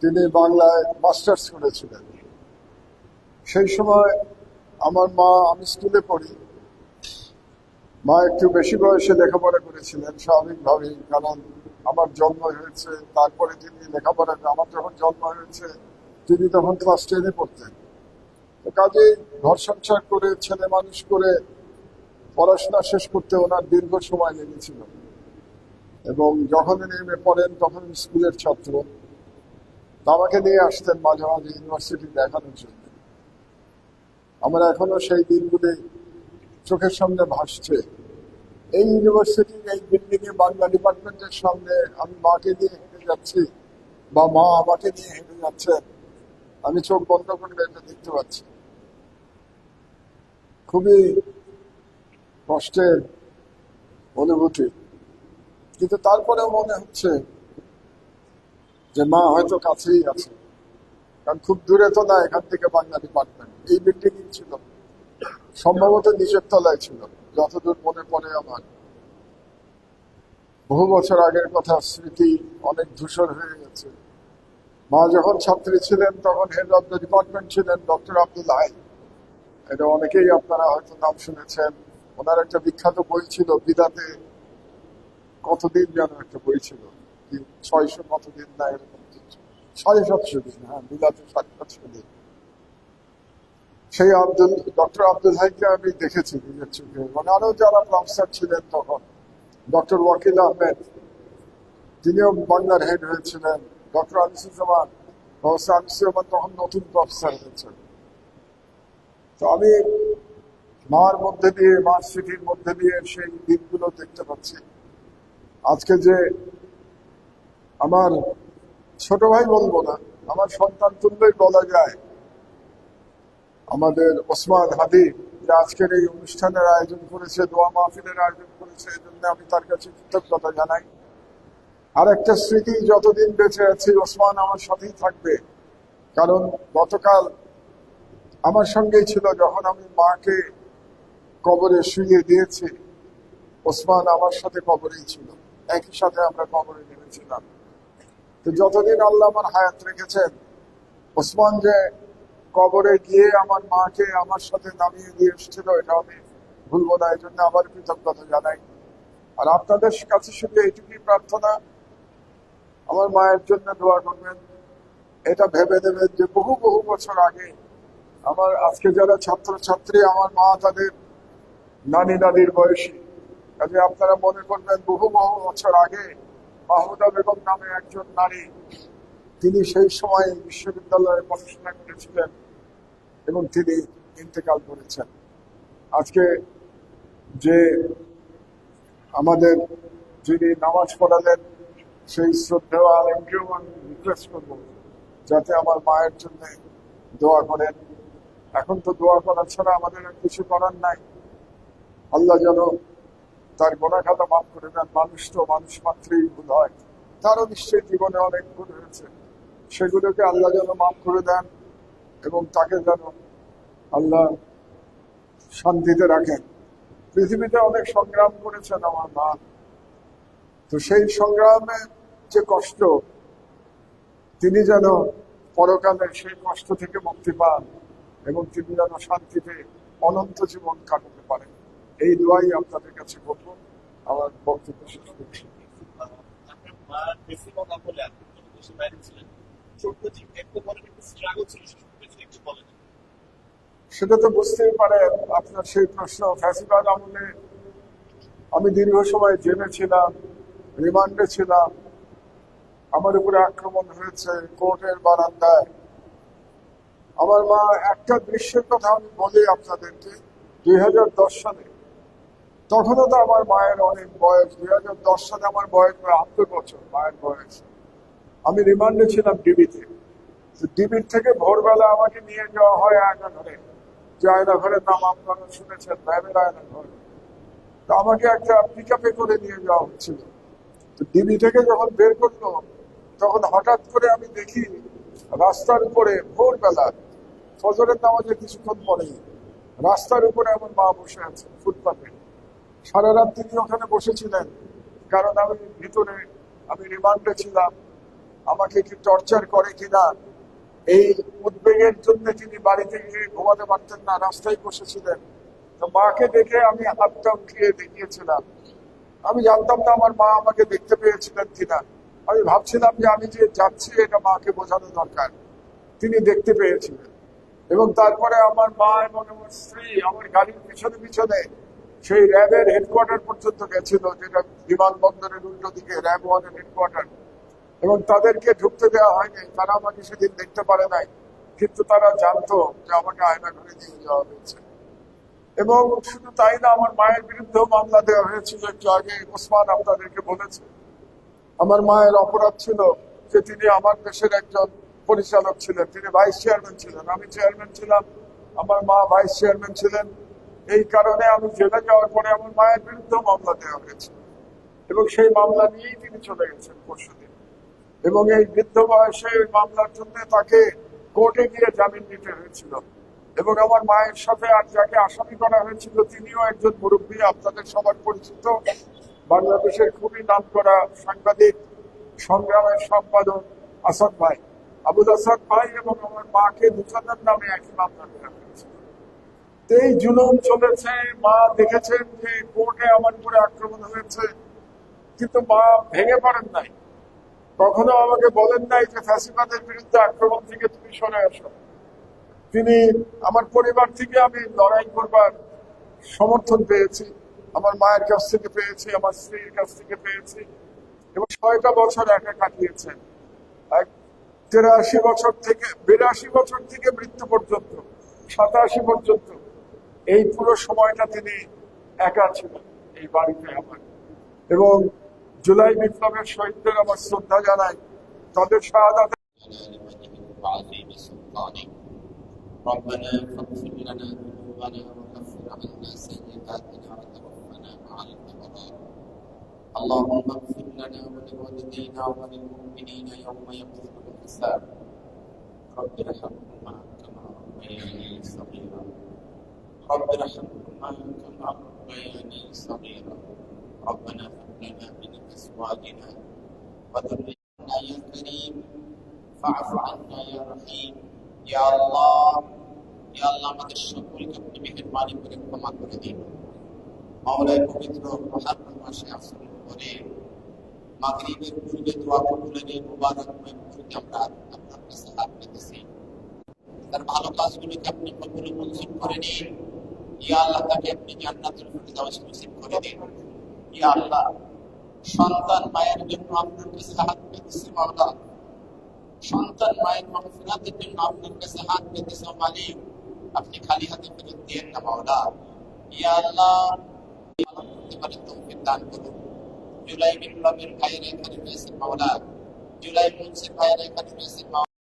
তিনি বাংলায় মাস্টার্স করেছিলেন। সেই সময় আমার মা, আমি স্কুলে পড়ি, মা একটু বেশি বয়সে লেখাপড়া করেছিলেন স্বাভাবিকভাবেই, কারণ আমার জন্ম হয়েছে তারপরে তিনি লেখাপড়া, আমার যখন জন্ম হয়েছে তিনি তখন ক্লাস 10-এ পড়তেন। তো কাজেই ঘর সংসার করে ছেলে মানুষ করে পড়াশোনা শেষ করতে ওনার দীর্ঘ সময় লেগেছিল। এবং যখন নেমে পড়েন তখন স্কুলের ছাত্র, আমাকে নিয়ে আসতেন মাঝে মাঝে ইউনিভার্সিটি দেখানোর জন্য। আমার এখনো সেই দিনগুলি চোখের সামনে ভাসছে। এই ইউনিভার্সিটির এই বিল্ডিং এ বাংলা ডিপার্টমেন্টের সামনে আমি মাকে নিয়ে হেঁটে যাচ্ছি বা মা আমাকে নিয়ে হেঁটে যাচ্ছেন, আমি চোখ বন্ধ করে এটা দেখতে পাচ্ছি। খুবই কষ্টের অনুভূতি, কিন্তু তারপরেও মনে হচ্ছে যে মা হয়তো কাছেই আছে, কারণ খুব দূরে তো না এখান থেকে বাংলা ডিপার্টমেন্ট। এই বিল্ডিং ছিল, সম্ভবত নিচের তলায় ছিল যতদূর মনে পড়ে আমার। বহু বছর আগের কথা, স্মৃতি অনেক ধূসর হয়ে গেছে। মা যখন ছাত্রী ছিলেন তখন হেড অব দ্য ডিপার্টমেন্ট ছিলেন ডক্টর আব্দুল হাই। এটা অনেকেই আপনারা হয়তো নাম শুনেছেন। ওনার একটা বিখ্যাত বই ছিল বিদাতে কতদিন, যেন একটা বই ছিল, 600 কতদিন না এরকম, 750 দিন, হ্যাঁ বিদাতে 750 দিন। সেই ডক্টর আব্দুল হাইকে আমি দেখেছি নিজের চোখে, মানে আরো যারা প্রফেসর ছিলেন তখন, ডক্টর ওয়াকিল আহমেদ, তিনিও বাংলার হেড হয়েছিলেন। ডক্টর আনিসুজ্জামান, প্রফেসর আনিসুজ্জামান তখন নতুন প্রফেসর হয়েছেন। তো আমি মার মধ্যে দিয়ে, মার স্মৃতির মধ্যে দিয়ে সেই দিনগুলো দেখতে পাচ্ছি। আজকে যে আমার ছোট ভাই বলবো না, আমার সন্তান তুল্যই বলা যায়, আমাদের ওসমান হাদি, যে আজকের এই অনুষ্ঠানের আয়োজন করেছে, দোয়া মাহফিলের আয়োজন করেছে, এই জন্য আমি তার কাছে কৃতজ্ঞতা জানাই। আর একটা স্মৃতি, যতদিন বেঁচে আছি ওসমান আমার সাথেই থাকবে, কারণ গতকাল আমার সঙ্গেই ছিল যখন আমি মাকে কবরে শুইয়ে দিয়েছি। ওসমান আমার সাথে কবরেই ছিল, একই সাথে আমরা কবরে নেমেছিলাম। তো যতদিন আল্লাহ আমার হায়াত রেখেছেন, ওসমান যে কবরে গিয়ে আমার মাকে আমার সাথে নামিয়ে দিয়ে এসেছিল, এটা আমি ভুলবো না। এই জন্য আবার কৃতজ্ঞতা জানাই। আর আপনাদের কাছে শুধু এইটুকুই প্রার্থনা, আমার মায়ের জন্য দোয়া করবেন। এটা ভেবে দেবেন যে বহু বহু বছর আগে আমার, আজকে যারা ছাত্রছাত্রী, আমার মা তাদের নানি দাদির বয়সী, কাজে আপনারা মনে করবেন বহু বহু বছর আগে মাহমুদা বেগম নামে একজন নারী, তিনি সেই সময় বিশ্ববিদ্যালয়ে পড়াশোনা করেছিলেন এবং তিনি ইন্তেকাল করেছেন। আজকে যে আমাদের যিনি নামাজ পড়ালেন, সেই শ্রদ্ধেয় আলেমকেও আমি রিকোয়েস্ট করব যাতে আমার মায়ের জন্য দোয়া করেন। এখন তো দোয়া করা ছাড়া আমাদের আর কিছু করার নাই। আল্লাহ যেন তার গোনা খাতা মাফ করে দেন। মানুষ তো মানুষ মাত্রই ভুল হয়, তারও নিশ্চয়ই জীবনে অনেক ভুল হয়েছে, সেগুলোকে আল্লাহ যেন মাফ করে দেন এবং তাকে যেন আল্লাহ শান্তিতে রাখেন। পৃথিবীতে অনেক সংগ্রাম করেছেন আমার মা, তো সেই সংগ্রামে যে কষ্ট, তিনি যেন পরকালে সেই কষ্ট থেকে মুক্তি পান এবং তিনি যেন শান্তিতে অনন্ত জীবন কাটাতে পারেন, এই দোয়াই আপনাদের কাছে করব। আমার বক্তব্য শেষ করছি। সেটা তো বুঝতেই পারেন, আপনার সেই প্রশ্ন। ফ্যাসিবাদ আমলে আমি দীর্ঘ সময় জেলে ছিলাম, রিমান্ডে ছিলাম, আমার উপরে আক্রমণ হয়েছে কোর্টের বারান্দায়। আমার মা, একটা দৃশ্যের কথা আমি বলি আপনাদেরকে, 2010 সালে, তখনও তো আমার মায়ের অনেক বয়স, 2010 সালে আমার বয়স প্রায় 70 বছর, মায়ের বয়স। আমি রিমান্ডে ছিলাম ডিবিতে। ডিবির থেকে ভোরবেলা আমাকে নিয়ে যাওয়া হয় আয়নাঘরে, যে আয়নাঘরের নাম আপনারা শুনেছেন, র্যাবের আয়নাঘর। তো আমাকে একটা পিক আপে করে নিয়ে যাওয়া হচ্ছিল। তো ডিবি থেকে যখন বের করলো, তখন হঠাৎ করে আমি দেখি রাস্তার উপরে ভোরবেলা, ফজরের নামাজে কিছুক্ষণ পরে, রাস্তার উপরে আমার মা বসে আছে ফুটপাতে। সারা রাত তিনি ওখানে বসেছিলেন, কারণ আমি ভিতরে, আমি রিমান্ডে ছিলাম, আমাকে কি টর্চার করে কিনা, এই উদ্বেগের জন্য তিনি বাড়িতে গিয়ে ঘুমাতে পারতেন না, রাস্তায় বসেছিলেন। তো মাকে দেখে আমি হাতটা উঠিয়ে দেখিয়েছিলাম। আমি জানতাম না আমার মা আমাকে দেখতে পেয়েছিলেন কিনা। আমি ভাবছিলাম যে আমি যে যাচ্ছি এটা মাকে বোঝানো দরকার। তিনি দেখতে পেয়েছিলেন এবং তারপরে আমার মা এবং আমার স্ত্রী আমার গাড়ির পিছনে পিছনে সেই র্যাবের হেডকোয়ার্টার পর্যন্ত গেছিল, যেটা বিমানবন্দরের উল্টো দিকে র্যাব ওয়ানের হেডকোয়ার্টার। এবং তাদেরকে ঢুকতে দেওয়া হয়নি, তারা আমাকে সেদিন দেখতে পারে নাই, কিন্তু তারা জানতো যে আমাকে আয়না ঘরে নিয়ে যাওয়া হয়েছে। এবং শুধু তাই না, আমার মায়ের বিরুদ্ধেও মামলা দেওয়া হয়েছিল। একটু আগে ওসমান আপনাদেরকে বলেছে, আমার মায়ের অপরাধ ছিল যে তিনি আমার দেশের একজন পরিচালক ছিলেন, তিনি ভাইস চেয়ারম্যান ছিলেন, আমি চেয়ারম্যান ছিলাম, আমার মা ভাইস চেয়ারম্যান ছিলেন। এই কারণে আমি জেলে যাওয়ার পরে আমার মায়ের বিরুদ্ধেও মামলা দেওয়া হয়েছে এবং সেই মামলা নিয়েই তিনি চলে গেছেন পরশুদিন। এবং এই বৃদ্ধ বয়সে ওই মামলার জন্য তাকে কোর্টে গিয়ে জামিন নিতে হয়েছিল। এবং আমার মায়ের সাথে আর যাকে আসামি করা হয়েছিল তিনিও একজন মুরব্বী, আপনাদের সবার পরিচিত, বাংলাদেশের খুবই নামকরা সাংবাদিক, সংগ্রামের সম্পাদক আসাদ ভাই, আবুল আসাদ ভাই। এবং আমার মাকে দুজনের নামে একই মামলা দেওয়া হয়েছে। এই জুলুম চলেছে। মা দেখেছেন যে কোর্টে আমার উপরে আক্রমণ হয়েছে, কিন্তু মা ভেঙে পড়েন নাই, কখনো আমাকে বলেন নাই যে ফ্যাসিবাদের বিরুদ্ধে আক্রমণ থেকে তুমি সরে আসো। তিনি আমার পরিবার থেকে আমি লড়াই করবার সমর্থন পেয়েছি, আমার মায়ের কাছ থেকে পেয়েছি, আমার স্ত্রীর কাছ থেকে পেয়েছি। এবং 6টা বছর একা কাটিয়েছেন, 82 বছর থেকে মৃত্যু পর্যন্ত, 87 পর্যন্ত এই পুরো সময়টা তিনি একা ছিলেন এই বাড়িতে আমার। এবং জুলাই বিপ্লবের শহীদদের আমার শ্রদ্ধা জানাই, তাদের শাহাদাত। ربنا فاغفر لنا ذنوبنا وكفر عنا سيئاتنا وتوفنا مع الأبرار اللهم اغفر لنا ولوالدينا وللمؤمنين يوم يقوم الحساب رب ارحمهما كما ربياني صغيرا رب ارحمهما كما ربياني صغيرا ربنا هب لنا من أزواجنا وذرياتنا يا كريم فاعف عنا يا رحيم ইয়া আল্লাহ আমাদের সকলকে আপনি মেহেরবানি করে ক্ষমা করে দিন। মাওলায় পবিত্র মুহররম মাসে আসরের পরে মাগরিবের পূর্বে দোয়া কবুলের এই মুবারকময় মুহূর্তে আমরা আপনার কাছে হাত পেতেছি। তার ভালো কাজগুলোকে আপনি কবুল মঞ্জুর করে নিন। ইয়া আল্লাহ তাকে আপনি জান্নাতুল ফিরদাউস নসিব করে দিন। ইয়া আল্লাহ সন্তান মায়ের জন্য আপনার কাছে হাত পেতেছি মাওলা, সন্তান মায়ের মাগফিরাতের জন্য আপনার কাছে হাত পেতেছে মালিক, আপনি খালি হাতে ফেরত দিয়েন না মাওলা। ইয়া আল্লাহ করতে পারে তৌফিক দান করুন। জুলাই বিপ্লবের ভাইয়েরা এখানে রয়েছে মাওলা, জুলাই মঞ্চের ভাইয়েরা এখানে রয়েছে মাওলা।